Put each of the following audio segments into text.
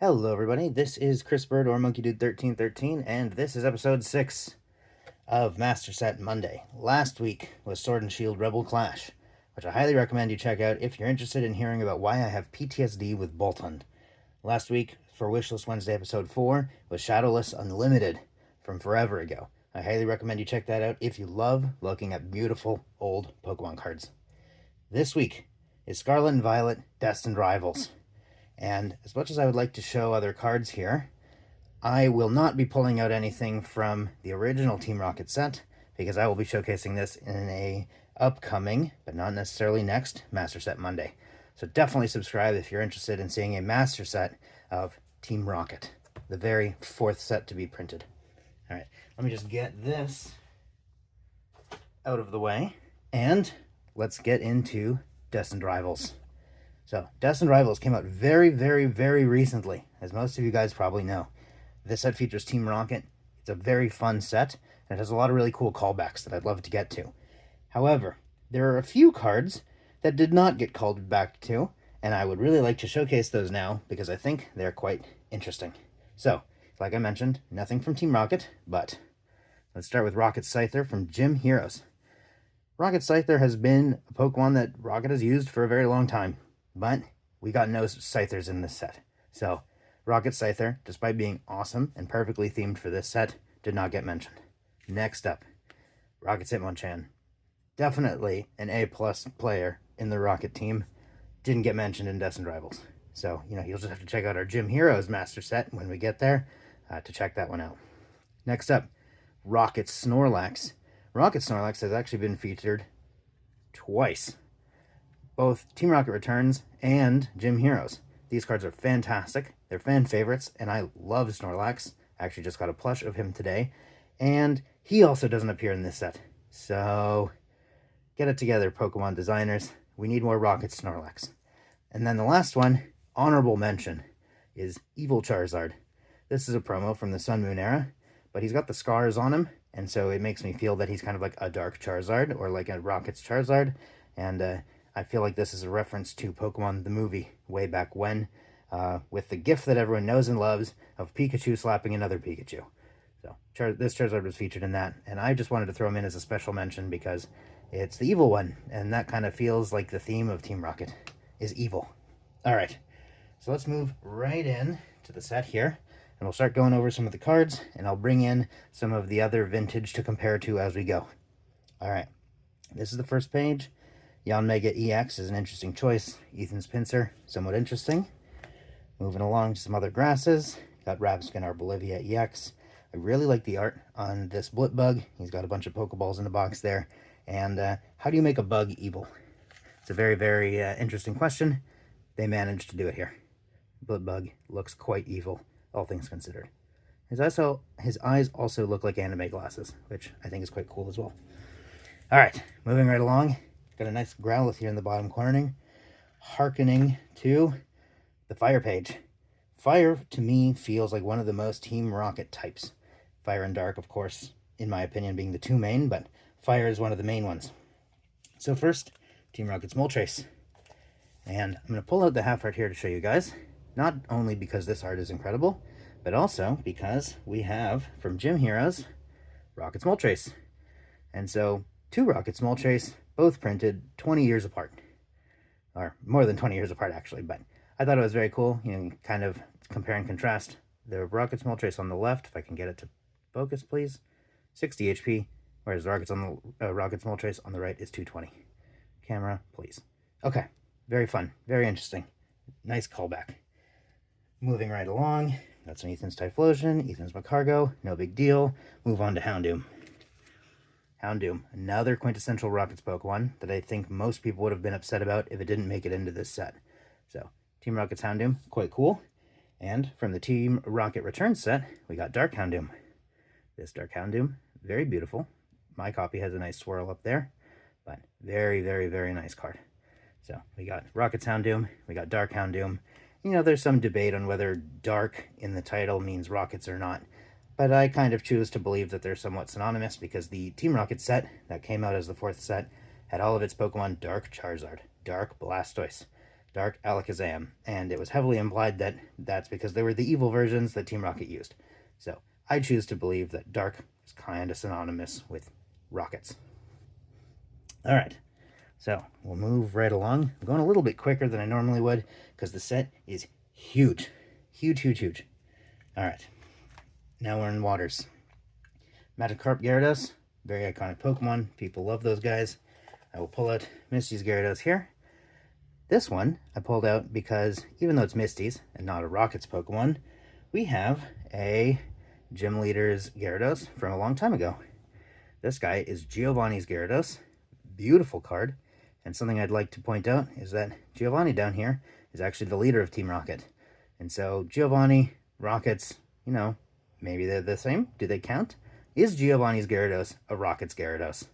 Hello everybody, this is Chris Bird or Monkey Dude 1313, and this is episode 6 of Master Set Monday. Last week was Sword and Shield Rebel Clash, which I highly recommend you check out if you're interested in hearing about why I have PTSD with Bolt Hunt. Last week, for Wishlist Wednesday episode 4, was Shadowless Unlimited from forever ago. I highly recommend you check that out if you love looking at beautiful old Pokemon cards. This week is Scarlet and Violet Destined Rivals. And as much as I would like to show other cards here, I will not be pulling out anything from the original Team Rocket set, because I will be showcasing this in a upcoming, but not necessarily next, Master Set Monday. So definitely subscribe if you're interested in seeing a Master Set of Team Rocket, the very 4th set to be printed. Alright, let me just get this out of the way, and let's get into Destined Rivals. So, Destined Rivals came out very, very, very recently, as most of you guys probably know. This set features Team Rocket. It's a very fun set, and it has a lot of really cool callbacks that I'd love to get to. However, there are a few cards that did not get called back to, and I would really like to showcase those now, because I think they're quite interesting. So, like I mentioned, nothing from Team Rocket, but let's start with Rocket Scyther from Gym Heroes. Rocket Scyther has been a Pokemon that Rocket has used for a very long time. But we got no Scythers in this set. So, Rocket Scyther, despite being awesome and perfectly themed for this set, did not get mentioned. Next up, Rocket Hitmonchan. Definitely an A-plus player in the Rocket team. Didn't get mentioned in Destined Rivals. So, you'll just have to check out our Gym Heroes Master Set when we get there to check that one out. Next up, Rocket Snorlax. Rocket Snorlax has actually been featured twice. Both Team Rocket Returns and Gym Heroes. These cards are fantastic. They're fan favorites, and I love Snorlax. I actually just got a plush of him today. And he also doesn't appear in this set. So, get it together, Pokemon designers. We need more Rocket Snorlax. And then the last one, honorable mention, is Evil Charizard. This is a promo from the Sun Moon era, but he's got the scars on him, and so it makes me feel that he's kind of like a Dark Charizard, or like a Rocket's Charizard, and I feel like this is a reference to Pokemon the movie way back when, with the gif that everyone knows and loves of Pikachu slapping another Pikachu. So this Charizard was featured in that, and I just wanted to throw him in as a special mention because it's the evil one, and that kind of feels like the theme of Team Rocket is evil. Alright, so let's move right in to the set here, and we'll start going over some of the cards, and I'll bring in some of the other vintage to compare to as we go. Alright, this is the first page. Yanmega EX is an interesting choice. Ethan's Pinsir, somewhat interesting. Moving along to some other grasses. Got Rabskin Bolivia EX. I really like the art on this Blipbug. He's got a bunch of Pokeballs in the box there. And how do you make a bug evil? It's a very, very interesting question. They managed to do it here. Blipbug looks quite evil, all things considered. His eyes also look like anime glasses, which I think is quite cool as well. Alright, moving right along. Got a nice Growlithe here in the bottom corner, hearkening to the Fire page. Fire, to me, feels like one of the most Team Rocket types. Fire and Dark, of course, in my opinion, being the two main, but Fire is one of the main ones. So first, Team Rocket's Moltres. And I'm going to pull out the half art here to show you guys, not only because this art is incredible, but also because we have, from Gym Heroes, Rocket's Moltres. And so, two Rocket's Moltres, both printed 20 years apart. Or more than 20 years apart, actually, but I thought it was very cool, kind of compare and contrast. The Rocket's Moltres on the left, if I can get it to focus, please, 60 HP, whereas the Rocket's Moltres on the right is 220. Camera, please. Okay, very fun, very interesting. Nice callback. Moving right along, got some Ethan's Typhlosion, Ethan's Macargo, no big deal. Move on to Houndoom. Houndoom, another quintessential Rockets Pokemon that I think most people would have been upset about if it didn't make it into this set. So, Team Rocket's Houndoom, quite cool. And from the Team Rocket Return set, we got Dark Houndoom. This Dark Houndoom, very beautiful. My copy has a nice swirl up there, but very, very, very nice card. So, we got Rocket's Houndoom, we got Dark Houndoom. There's some debate on whether Dark in the title means Rockets or not. But I kind of choose to believe that they're somewhat synonymous because the Team Rocket set that came out as the 4th set had all of its Pokemon Dark Charizard, Dark Blastoise. Dark Alakazam, and it was heavily implied that that's because they were the evil versions that Team Rocket used. So I choose to believe that Dark is kind of synonymous with Rockets. All right, so we'll move right along. I'm going a little bit quicker than I normally would because the set is huge. Huge, huge, huge. All right, now we're in waters. Magikarp Gyarados, very iconic Pokemon. People love those guys. I will pull out Misty's Gyarados here. This one I pulled out because even though it's Misty's and not a Rockets Pokemon, we have a Gym Leader's Gyarados from a long time ago. This guy is Giovanni's Gyarados. Beautiful card. And something I'd like to point out is that Giovanni down here is actually the leader of Team Rocket. And so Giovanni, Rockets, you know, maybe they're the same. Do they count? Is Giovanni's Gyarados a Rockets Gyarados?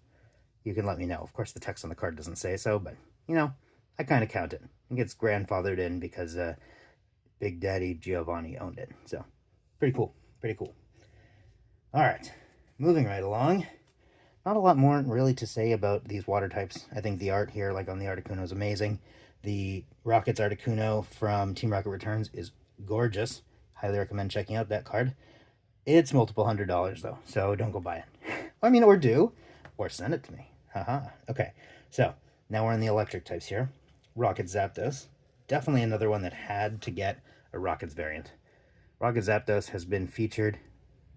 You can let me know. Of course, the text on the card doesn't say so, but, you know, I kind of count it. It gets grandfathered in because Big Daddy Giovanni owned it. So, pretty cool. Pretty cool. All right. Moving right along. Not a lot more really to say about these water types. I think the art here, like on the Articuno, is amazing. The Rockets Articuno from Team Rocket Returns is gorgeous. Highly recommend checking out that card. It's multiple $100s though, so don't go buy it. I mean, or do, or send it to me. Haha. Okay, so now we're in the electric types here. Rocket Zapdos. Definitely another one that had to get a Rockets variant. Rocket Zapdos has been featured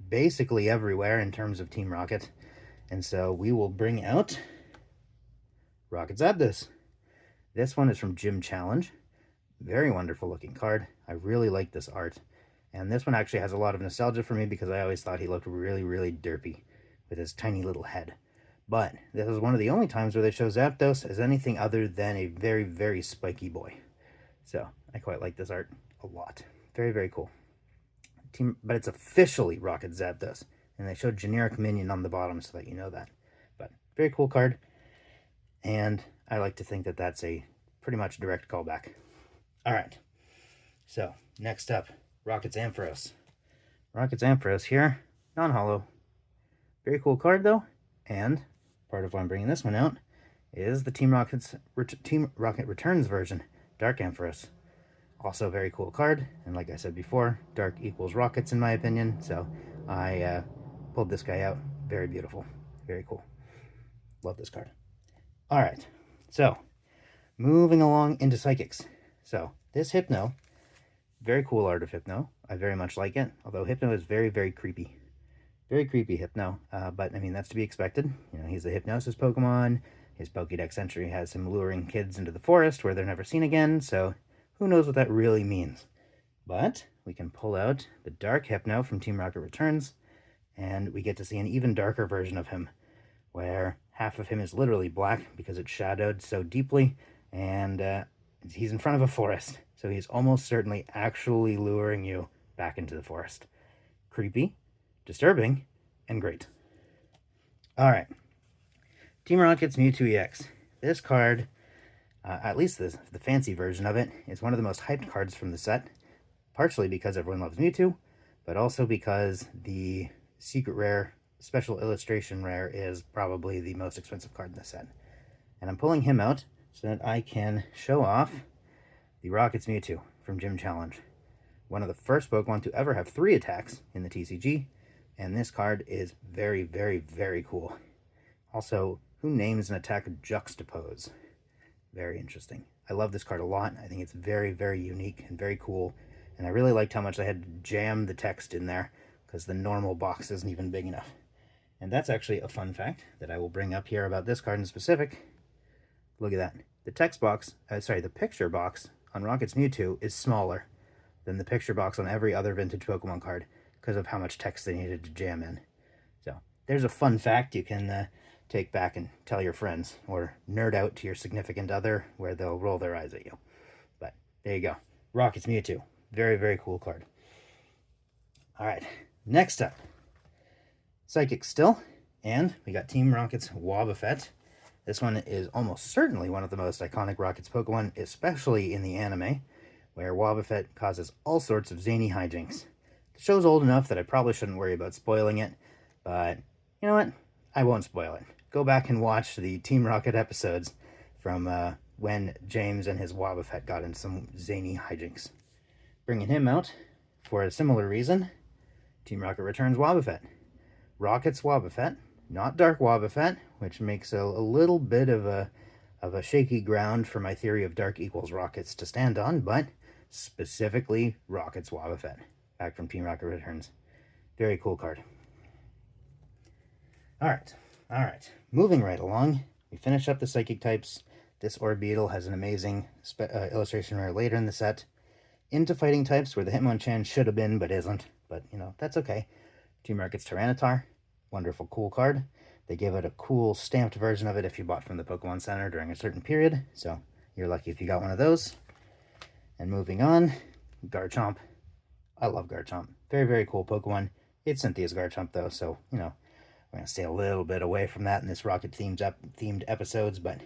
basically everywhere in terms of Team Rocket. And so we will bring out Rocket Zapdos. This one is from Gym Challenge. Very wonderful looking card. I really like this art. And this one actually has a lot of nostalgia for me because I always thought he looked really, really derpy with his tiny little head. But this is one of the only times where they show Zapdos as anything other than a very, very spiky boy. So I quite like this art a lot. Very, very cool. But it's officially Rocket Zapdos. And they showed generic minion on the bottom so that you know that. But very cool card. And I like to think that that's a pretty much direct callback. All right. So next up, Rockets Ampharos. Rockets Ampharos here, non-holo. Very cool card though. And part of why I'm bringing this one out is the Team Rocket Returns version, Dark Ampharos. Also a very cool card. And like I said before, Dark equals Rockets in my opinion. So I pulled this guy out. Very beautiful. Very cool. Love this card. All right. So, moving along into Psychics. So, this Hypno, very cool art of Hypno. I very much like it. Although Hypno is very, very creepy. Very creepy Hypno. But, I mean, that's to be expected. You know, he's a Hypnosis Pokemon. His Pokédex entry has him luring kids into the forest where they're never seen again. So, who knows what that really means. But, we can pull out the Dark Hypno from Team Rocket Returns. And we get to see an even darker version of him, where half of him is literally black because it's shadowed so deeply, and he's in front of a forest, so he's almost certainly actually luring you back into the forest. Creepy, disturbing, and great. All right, Team Rocket's Mewtwo EX. This card, at least the fancy version of it, is one of the most hyped cards from the set, partially because everyone loves Mewtwo, but also because the Secret Rare, Special Illustration Rare is probably the most expensive card in the set. And I'm pulling him out so that I can show off the Rockets Mewtwo from Gym Challenge. One of the first Pokemon to ever have 3 attacks in the TCG, and this card is very, very, very cool. Also, who names an attack Juxtapose? Very interesting. I love this card a lot. I think it's very, very unique and very cool. And I really liked how much I had to jam the text in there, because the normal box isn't even big enough. And that's actually a fun fact that I will bring up here about this card in specific. Look at that. The the picture box on Rocket's Mewtwo is smaller than the picture box on every other vintage Pokemon card because of how much text they needed to jam in. So there's a fun fact you can take back and tell your friends, or nerd out to your significant other where they'll roll their eyes at you. But there you go. Rocket's Mewtwo. Very, very cool card. All right. Next up, Psychic still, and we got Team Rocket's Wobbuffet. This one is almost certainly one of the most iconic Rockets Pokemon, especially in the anime, where Wobbuffet causes all sorts of zany hijinks. The show's old enough that I probably shouldn't worry about spoiling it, but you know what? I won't spoil it. Go back and watch the Team Rocket episodes from when James and his Wobbuffet got into some zany hijinks. Bringing him out for a similar reason, Team Rocket returns Wobbuffet. Rocket's Wobbuffet, not Dark Wobbuffet, which makes a little bit of a shaky ground for my theory of Dark equals Rockets to stand on, but specifically Rocket's Wobbuffet, back from Team Rocket Returns. Very cool card. Alright. Moving right along, we finish up the Psychic types. This Orbeetle has an amazing illustration rare later in the set. Into Fighting types, where the Hitmonchan should have been, but isn't. But, that's okay. Team Rocket's Tyranitar. Wonderful, cool card. They gave it a cool stamped version of it if you bought from the Pokemon Center during a certain period. So, you're lucky if you got one of those. And moving on, Garchomp. I love Garchomp. Very, very cool Pokemon. It's Cynthia's Garchomp, though, so, we're going to stay a little bit away from that in this Rocket-themed episodes, but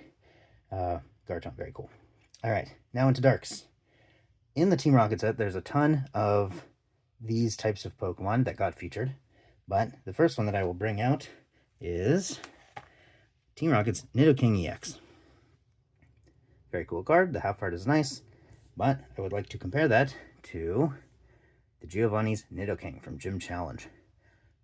Garchomp, very cool. Alright, now into Darks. In the Team Rocket set, there's a ton of these types of Pokemon that got featured, but the first one that I will bring out is Team Rocket's Nidoking EX. Very cool card. The half art is nice, but I would like to compare that to the Giovanni's Nidoking from Gym Challenge.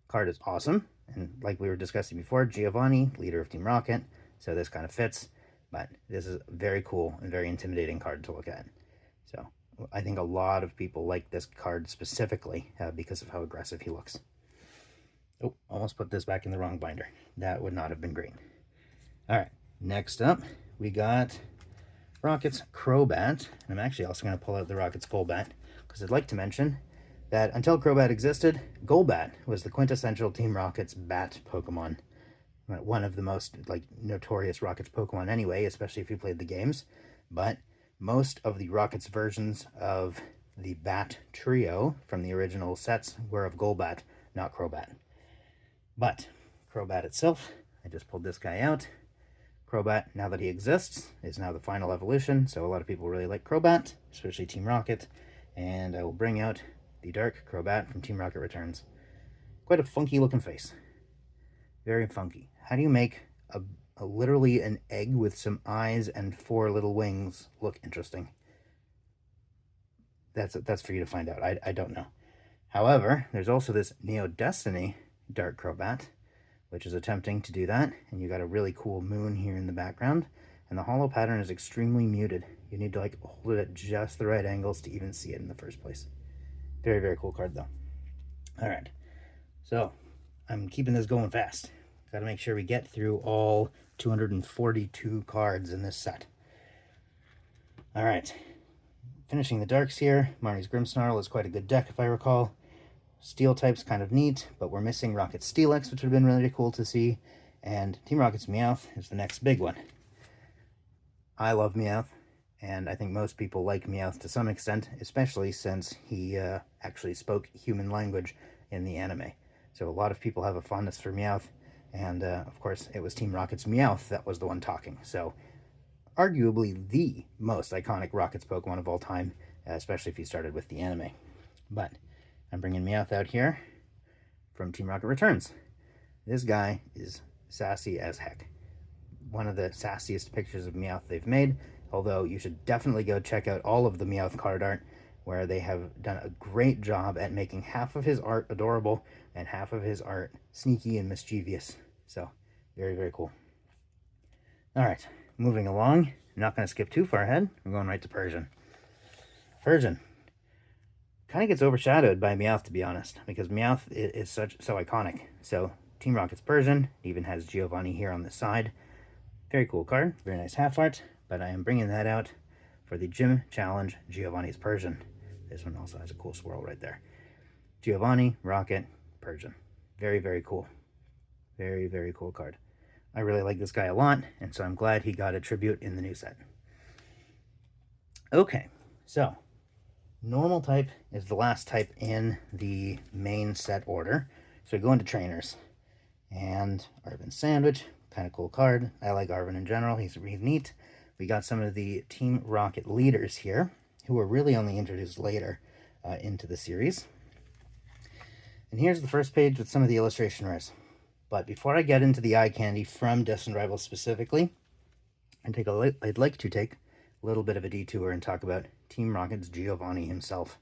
Card is awesome, and like we were discussing before, Giovanni, leader of Team Rocket, so this kind of fits, but this is a very cool and very intimidating card to look at. So I think a lot of people like this card specifically because of how aggressive he looks. Oh, almost put this back in the wrong binder. That would not have been great. Alright, next up, we got Rocket's Crobat. And I'm actually also going to pull out the Rocket's Golbat, because I'd like to mention that until Crobat existed, Golbat was the quintessential Team Rocket's bat Pokemon. One of the most notorious Rocket's Pokemon anyway, especially if you played the games. But most of the Rocket's versions of the bat trio from the original sets were of Golbat, not Crobat. But Crobat itself, I just pulled this guy out. Crobat, now that he exists, is now the final evolution, so a lot of people really like Crobat, especially Team Rocket. And I will bring out the Dark Crobat from Team Rocket Returns. Quite a funky looking face. Very funky. How do you make a literally an egg with some eyes and 4 little wings look interesting? That's for you to find out. I don't know. However, there's also this Neo Destiny Dark Crobat, which is attempting to do that, and you got a really cool moon here in the background, and the hollow pattern is extremely muted. You need to hold it at just the right angles to even see it in the first place. Very, very cool card though. Alright, so I'm keeping this going fast. Got to make sure we get through all 242 cards in this set. Alright, finishing the Darks here. Marnie's Grimmsnarl is quite a good deck if I recall. Steel type's kind of neat, but we're missing Rocket's Steelix, which would have been really cool to see. And Team Rocket's Meowth is the next big one. I love Meowth, and I think most people like Meowth to some extent, especially since he actually spoke human language in the anime. So a lot of people have a fondness for Meowth, and of course it was Team Rocket's Meowth that was the one talking. So arguably the most iconic Rocket's Pokemon of all time, especially if you started with the anime. But I'm bringing Meowth out here from Team Rocket Returns. This guy is sassy as heck. One of the sassiest pictures of Meowth they've made, although you should definitely go check out all of the Meowth card art, where they have done a great job at making half of his art adorable and half of his art sneaky and mischievous. So, very, very cool. Alright, moving along. I'm not going to skip too far ahead. I'm going right to Persian. Persian kind of gets overshadowed by Meowth, to be honest, because Meowth is so iconic. So Team Rocket's Persian even has Giovanni here on the side. Very cool card, very nice half art, but I am bringing that out for the Gym Challenge Giovanni's Persian. This one also has a cool swirl right there. Giovanni, Rocket, Persian. Very, very cool. Very, very cool card. I really like this guy a lot, and so I'm glad he got a tribute in the new set. Okay, so normal type is the last type in the main set order. So we go into trainers. And Arvin Sandwich, kind of cool card. I like Arvin in general. He's neat. We got some of the Team Rocket leaders here, who were really only introduced later into the series. And here's the first page with some of the illustration rares. But before I get into the eye candy from Destined Rivals specifically, I'd like to take a little bit of a detour and talk about Team Rocket's Giovanni himself.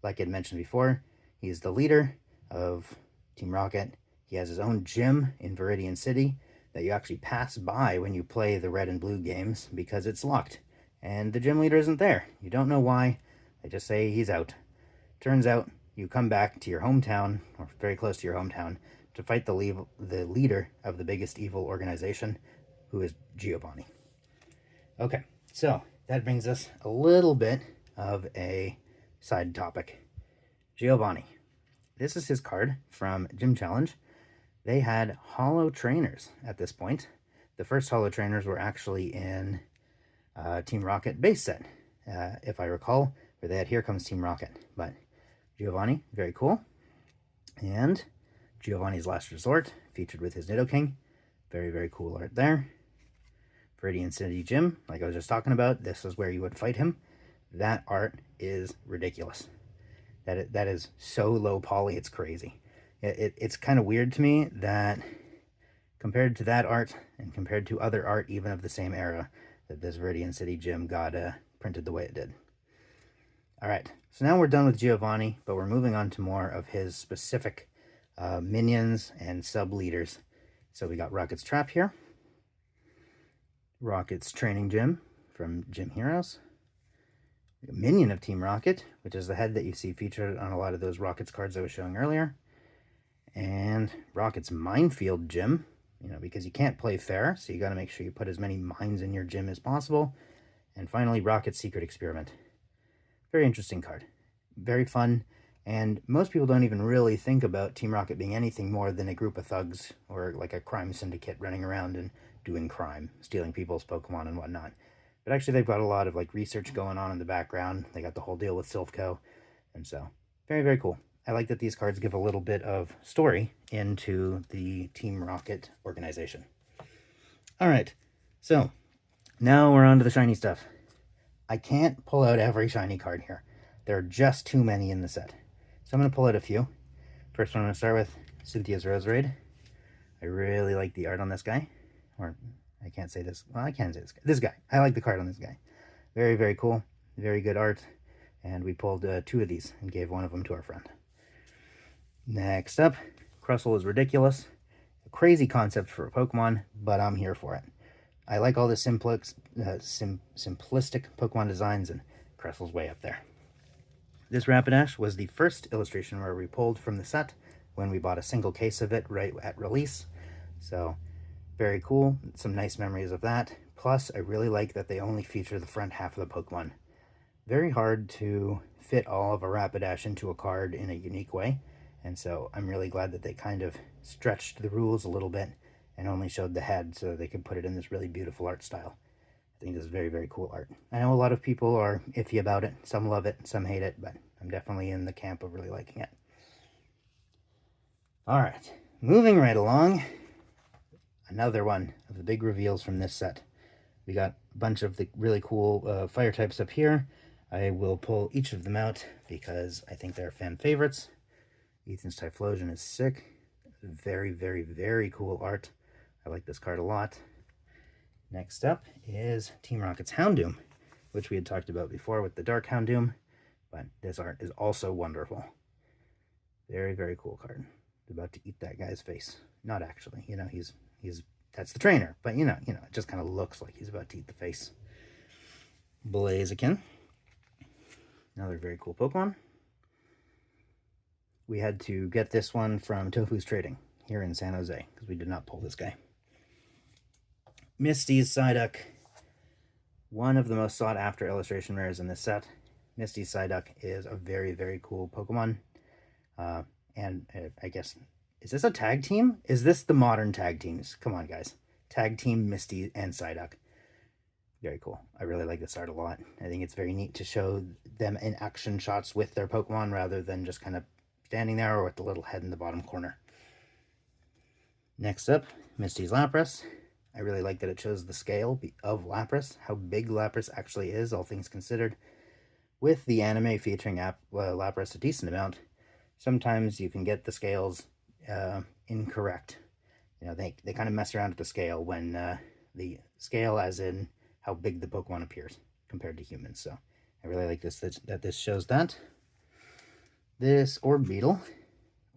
Like I had mentioned before, he's the leader of Team Rocket. He has his own gym in Viridian City that you actually pass by when you play the red and blue games because it's locked. And the gym leader isn't there. You don't know why. They just say he's out. Turns out you come back to your hometown, or very close to your hometown, to fight the leader of the biggest evil organization, who is Giovanni. Okay, so that brings us a little bit of a side topic. Giovanni. This is his card from Gym Challenge. They had holo trainers at this point. The first holo trainers were actually in Team Rocket base set, if I recall, where they had Here Comes Team Rocket. But Giovanni, very cool. And Giovanni's Last Resort, featured with his Nidoking. Very, very cool art there. Viridian City Gym, like I was just talking about, this is where you would fight him. That art is ridiculous. That is so low poly, it's crazy. It's kind of weird to me that compared to that art and compared to other art even of the same era, that this Viridian City Gym got printed the way it did. Alright, so now we're done with Giovanni, but we're moving on to more of his specific minions and sub-leaders. So we got Rocket's Trap here. Rocket's Training Gym from Gym Heroes. A minion of Team Rocket, which is the head that you see featured on a lot of those Rockets cards I was showing earlier. And Rocket's Minefield Gym, because you can't play fair, so you got to make sure you put as many mines in your gym as possible. And finally, Rocket's Secret Experiment. Very interesting card. Very fun, and most people don't even really think about Team Rocket being anything more than a group of thugs or like a crime syndicate running around and doing crime, stealing people's Pokemon and whatnot. But actually, they've got a lot of research going on in the background. They got the whole deal with Silphco, and so very, very cool. I like that these cards give a little bit of story into the Team Rocket organization. All right, so now we're on to the shiny stuff. I can't pull out every shiny card here. There are just too many in the set. So I'm going to pull out a few. First one I'm going to start with, Cynthia's Roserade. I really like the art on this guy. Or, I can't say this. Well, I can say this guy. This guy. I like the card on this guy. Very, very cool. Very good art. And we pulled 2 of these and gave one of them to our friend. Next up, Crustle is ridiculous. A crazy concept for a Pokemon, but I'm here for it. I like all the simplistic Pokemon designs, and Crustle's way up there. This Rapidash was the first illustration where we pulled from the set when we bought a single case of it right at release. So, very cool. Some nice memories of that. Plus, I really like that they only feature the front half of the Pokemon. Very hard to fit all of a Rapidash into a card in a unique way. And so I'm really glad that they kind of stretched the rules a little bit and only showed the head so they could put it in this really beautiful art style. I think this is very, very cool art. I know a lot of people are iffy about it. Some love it, some hate it, but I'm definitely in the camp of really liking it. All right, moving right along. Another one of the big reveals from this set. We got a bunch of the really cool fire types up here. I will pull each of them out because I think they're fan favorites. Ethan's Typhlosion is sick. Very, very, very cool art. I like this card a lot. Next up is Team Rocket's Houndoom, which we had talked about before with the Dark Houndoom, but this art is also wonderful. Very, very cool card. About to eat that guy's face. Not actually, he's that's the trainer, but it just kind of looks like he's about to eat the face. Blaziken. Another very cool Pokemon. We had to get this one from Tofu's Trading here in San Jose because we did not pull this guy. Misty's Psyduck. One of the most sought after illustration rares in this set. Misty's Psyduck is a very, very cool Pokemon. I guess, is this a tag team? Is this the modern tag teams? Come on, guys. Tag team Misty and Psyduck. Very cool. I really like this art a lot. I think it's very neat to show them in action shots with their Pokemon rather than just kind of standing there or with the little head in the bottom corner. Next up, Misty's Lapras. I really like that it shows the scale of Lapras, how big Lapras actually is, all things considered. With the anime featuring Lapras a decent amount, sometimes you can get the scales incorrect. They kind of mess around with the scale when the scale, as in how big the Pokemon appears compared to humans. So I really like this, that this shows that. This Orb Beetle,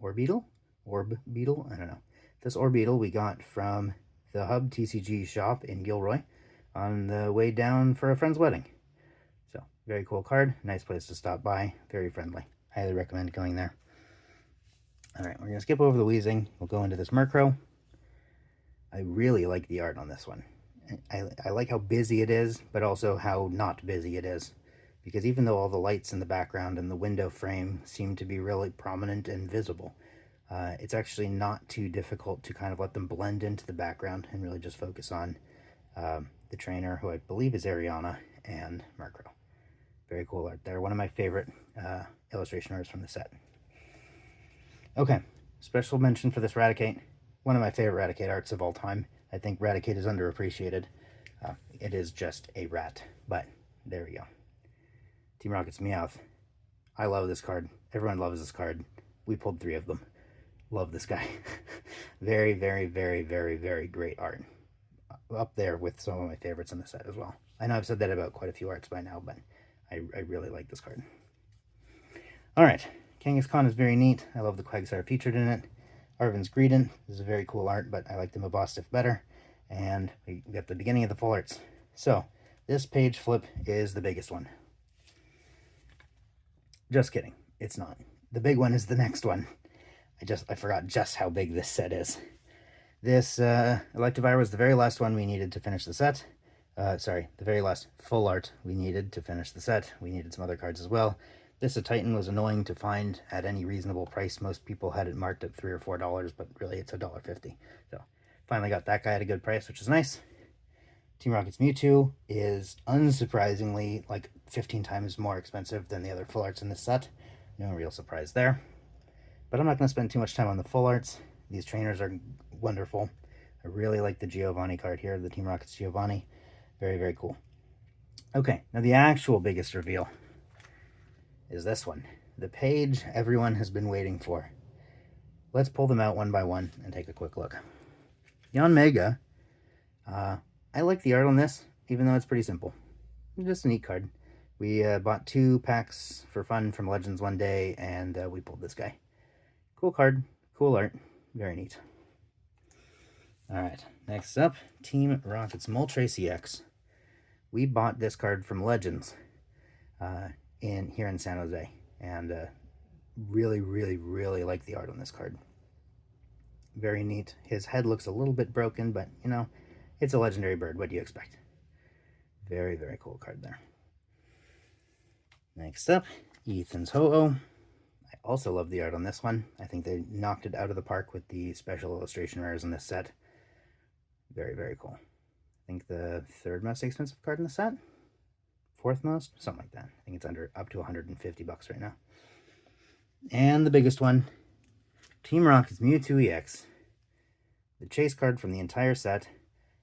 I don't know. This Orbeetle we got from the Hub TCG shop in Gilroy on the way down for a friend's wedding. So, very cool card. Nice place to stop by. Very friendly. Highly recommend going there. Alright, we're going to skip over the Weezing. We'll go into this Murkrow. I really like the art on this one. I like how busy it is, but also how not busy it is. Because even though all the lights in the background and the window frame seem to be really prominent and visible, it's actually not too difficult to kind of let them blend into the background and really just focus on the trainer, who I believe is Ariana, and Murkrow. Very cool art there. One of my favorite illustration arts from the set. Okay, special mention for this Raticate. One of my favorite Raticate arts of all time. I think Raticate is underappreciated. It is just a rat, but there we go. Team Rocket's Meowth. I love this card. Everyone loves this card. We pulled 3 of them. Love this guy. Very, very, very, very, very great art. Up there with some of my favorites in the set as well. I know I've said that about quite a few arts by now, but I really like this card. Alright, Kangaskhan is very neat. I love the Quagsire featured in it. Arvin's Greedent. This is a very cool art, but I like the Mabostiff better. And we got the beginning of the full arts. So, this page flip is the biggest one. Just kidding. It's not. The big one is the next one. I forgot just how big this set is. This Electivire was the very last one we needed to finish the set. Sorry, the very last full art we needed to finish the set. We needed some other cards as well. This A Titan was annoying to find at any reasonable price. Most people had it marked at $3 or $4, but really it's $1.50. So finally got that guy at a good price, which is nice. Team Rocket's Mewtwo is unsurprisingly like 15 times more expensive than the other full arts in this set. No real surprise there. But I'm not going to spend too much time on the full arts. These trainers are wonderful. I really like the Giovanni card here, the Team Rocket's Giovanni. Very, very cool. Okay, now the actual biggest reveal is this one. The page everyone has been waiting for. Let's pull them out one by one and take a quick look. Yanmega. I like the art on this, even though it's pretty simple. Just a neat card. We bought 2 packs for fun from Legends one day, and we pulled this guy. Cool card, cool art, very neat. Alright, next up, Team Rocket's Moltres EX. We bought this card from Legends here in San Jose, and really, really, really like the art on this card. Very neat. His head looks a little bit broken, but, you know, it's a legendary bird. What do you expect? Very, very cool card there. Next up, Ethan's Ho-Oh. I also love the art on this one. I think they knocked it out of the park with the special illustration rares in this set. Very, very cool. I think the 3rd most expensive card in the set? 4th most? Something like that. I think it's up to $150 right now. And the biggest one, Team Rocket's Mewtwo EX. The chase card from the entire set.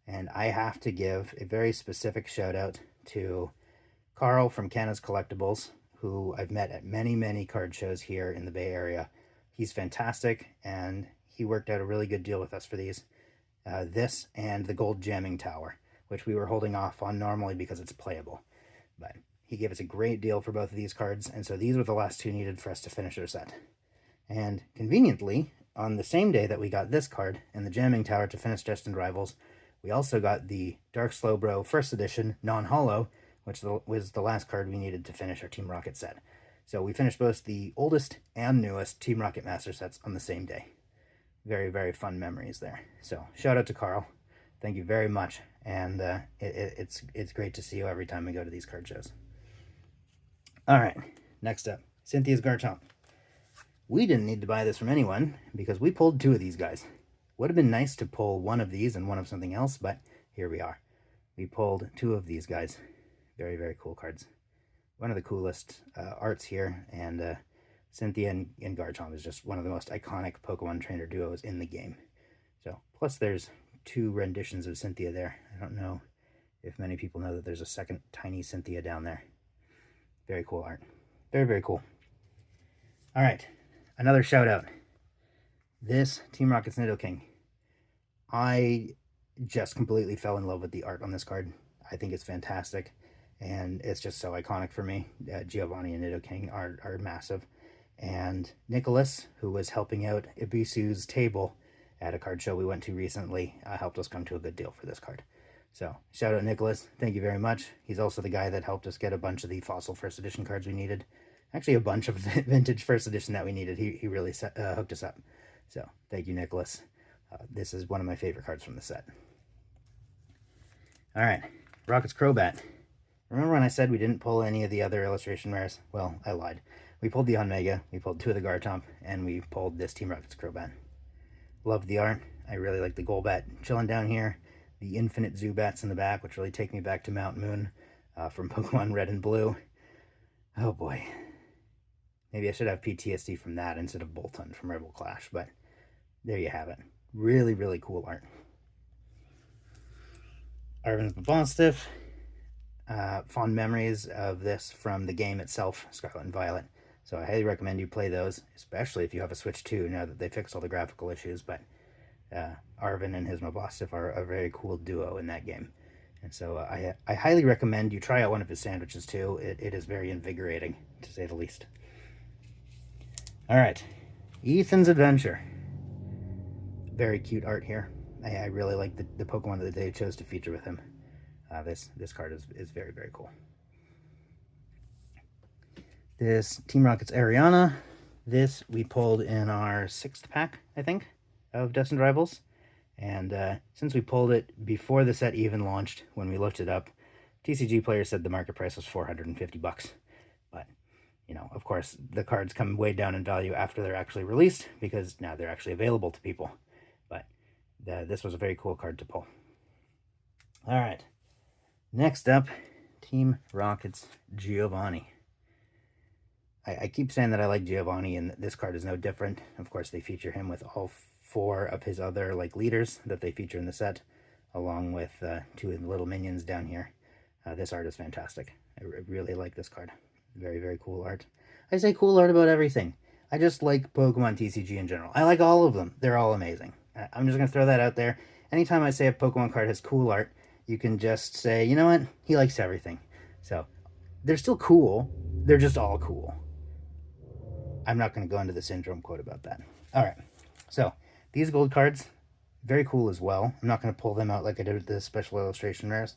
And I have to give a very specific shout out to Carl from Canada's Collectibles, who I've met at many, many card shows here in the Bay Area. He's fantastic, and he worked out a really good deal with us for these. This and the Gold Jamming Tower, which we were holding off on normally because it's playable. But he gave us a great deal for both of these cards, and so these were the last 2 needed for us to finish our set. And conveniently, on the same day that we got this card and the Jamming Tower to finish Destined Rivals, we also got the Dark Slowbro 1st edition non-holo, which was the last card we needed to finish our Team Rocket set. So we finished both the oldest and newest Team Rocket Master sets on the same day. Very, very fun memories there. So shout out to Carl. Thank you very much. And it's great to see you every time we go to these card shows. All right, next up, Cynthia's Garchomp. We didn't need to buy this from anyone because we pulled 2 of these guys. Would have been nice to pull 1 of these and 1 of something else, but here we are. We pulled 2 of these guys. Very, very cool cards. One of the coolest arts here, and Cynthia and Garchomp is just one of the most iconic Pokemon trainer duos in the game. So, plus there's 2 renditions of Cynthia there. I don't know if many people know that there's a second tiny Cynthia down there. Very cool art. Very, very cool. All right, another shout out. This Team Rocket's Nidoking. just completely fell in love with the art on this card. I think it's fantastic, and it's just so iconic for me. Giovanni and Nidoking are massive. And Nicholas, who was helping out Ibisu's table at a card show we went to recently, helped us come to a good deal for this card. So, shout out Nicholas. Thank you very much. He's also the guy that helped us get a bunch of the Fossil First Edition cards we needed. Actually, a bunch of Vintage First Edition that we needed. He really hooked us up. So, thank you, Nicholas. This is one of my favorite cards from the set. Alright, Rocket's Crobat. Remember when I said we didn't pull any of the other illustration rares? Well, I lied. We pulled the Onmega, we pulled 2 of the Garchomp, and we pulled this Team Rocket's Crobat. Love the art. I really like the Golbat chilling down here. The infinite Zubats in the back, which really take me back to Mount Moon from Pokemon Red and Blue. Oh boy. Maybe I should have PTSD from that instead of Boltund from Rebel Clash, but there you have it. Really, really cool art. Arvin's Babonstiff. Fond memories of this from the game itself, Scarlet and Violet. So I highly recommend you play those, especially if you have a Switch 2 now that they fixed all the graphical issues. But Arvin and his Mabosstiff are a very cool duo in that game. And so I highly recommend you try out one of his sandwiches too. It is very invigorating, to say the least. Alright, Ethan's Adventure. Very cute art here. I really like the Pokemon that they chose to feature with him. This card is very, very cool. This Team Rocket's Ariana. This we pulled in our 6th pack, I think, of Destined Rivals. And since we pulled it before the set even launched, when we looked it up, TCG players said the market price was $450. But, you know, of course, the cards come way down in value after they're actually released, because now they're actually available to people. But this was a very cool card to pull. All right. Next up, Team Rocket's Giovanni. I keep saying that I like Giovanni, and this card is no different. Of course, they feature him with all 4 of his other leaders that they feature in the set, along with 2 of the little minions down here. This art is fantastic. I really like this card. Very, very cool art. I say cool art about everything. I just like Pokemon TCG in general. I like all of them. They're all amazing. I'm just going to throw that out there. Anytime I say a Pokemon card has cool art, you can just say, you know what? He likes everything. So, they're still cool. They're just all cool. I'm not going to go into the syndrome quote about that. All right. So, these gold cards, very cool as well. I'm not going to pull them out like I did with the special illustration rares.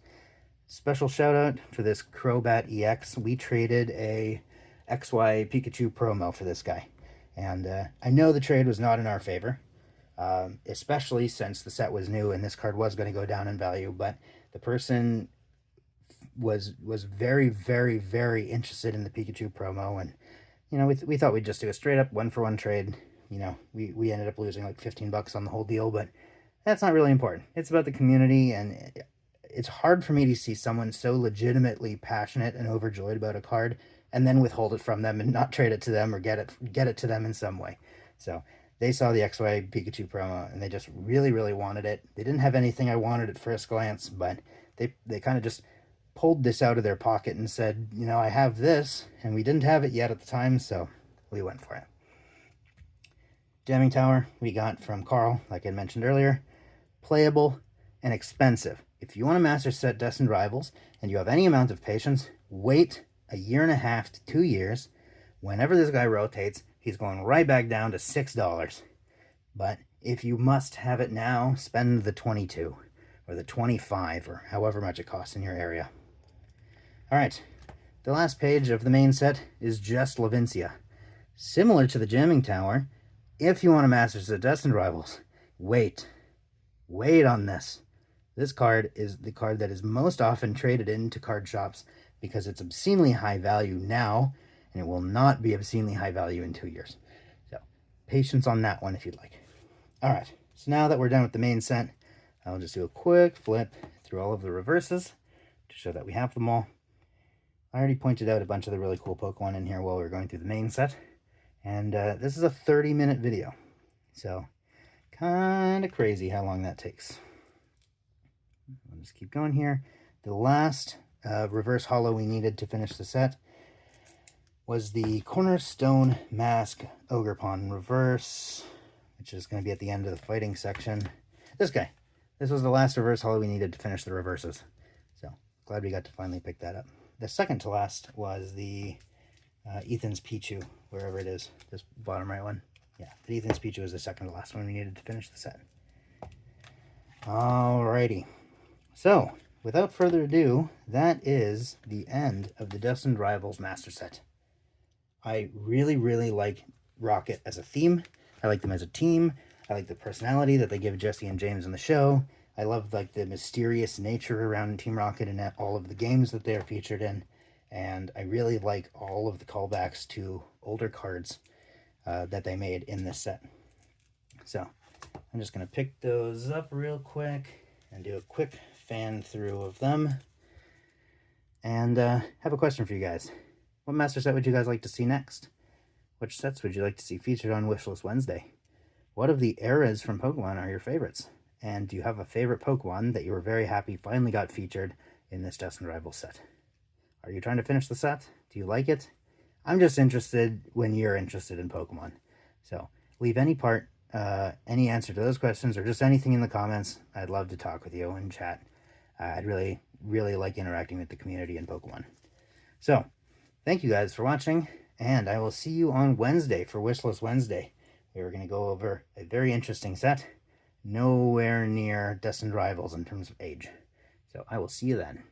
Special shout out for this Crobat EX. We traded a XY Pikachu promo for this guy. And I know the trade was not in our favor, especially since the set was new and this card was going to go down in value. But the person was very, very, very interested in the Pikachu promo, and you know, we thought we'd just do a straight up 1-for-1 trade. You know, we ended up losing like $15 on the whole deal, but that's not really important. It's about the community, and it's hard for me to see someone so legitimately passionate and overjoyed about a card and then withhold it from them and not trade it to them or get it to them in some way. So they saw the XY Pikachu promo and they just really, really wanted it. They didn't have anything I wanted at first glance, but they kind of just pulled this out of their pocket and said, you know, I have this, and we didn't have it yet at the time, so we went for it. Jamming Tower we got from Carl, like I mentioned earlier. Playable and expensive. If you want to master set Destined Rivals and you have any amount of patience, wait 1.5 to 2 years. Whenever this guy rotates, he's going right back down to $6. But if you must have it now, spend the 22 or the 25 or however much it costs in your area. Alright, the last page of the main set is just Levincia. Similar to the Jamming Tower, if you want to master the Destined Rivals, wait on this. This card is the card that is most often traded into card shops because it's obscenely high value now, and it will not be obscenely high value in 2 years. So, patience on that one if you'd like. Alright, so now that we're done with the main set, I'll just do a quick flip through all of the reverses to show that we have them all. I already pointed out a bunch of the really cool Pokemon in here while we were going through the main set. And this is a 30-minute video. So, kind of crazy how long that takes. I'll just keep going here. The last reverse holo we needed to finish the set was the Cornerstone Mask Ogerpon reverse, which is going to be at the end of the fighting section. This guy. this was the last reverse holo we needed to finish the reverses. So glad we got to finally pick that up. The second to last was the Ethan's Pichu, wherever it is, this bottom right one. Yeah, the Ethan's Pichu was the second to last one we needed to finish the set. Alrighty. So, without further ado, that is the end of the Destined Rivals Master Set. I really, really like Rocket as a theme. I like them as a team. I like the personality that they give Jesse and James in the show. I love like the mysterious nature around Team Rocket and all of the games that they're featured in. And I really like all of the callbacks to older cards that they made in this set. So I'm just going to pick those up real quick and do a quick fan through of them. And have a question for you guys. What master set would you guys like to see next? Which sets would you like to see featured on Wishlist Wednesday? What of the eras from Pokemon are your favorites? And do you have a favorite Pokemon that you were very happy finally got featured in this Destined Rivals set? Are you trying to finish the set? Do you like it? I'm just interested when you're interested in Pokemon. So leave any any answer to those questions or just anything in the comments. I'd love to talk with you and chat. I'd really, really like interacting with the community in Pokemon. So thank you guys for watching, and I will see you on Wednesday for Wishlist Wednesday. We're going to go over a very interesting set, nowhere near Destined Rivals in terms of age. So I will see you then.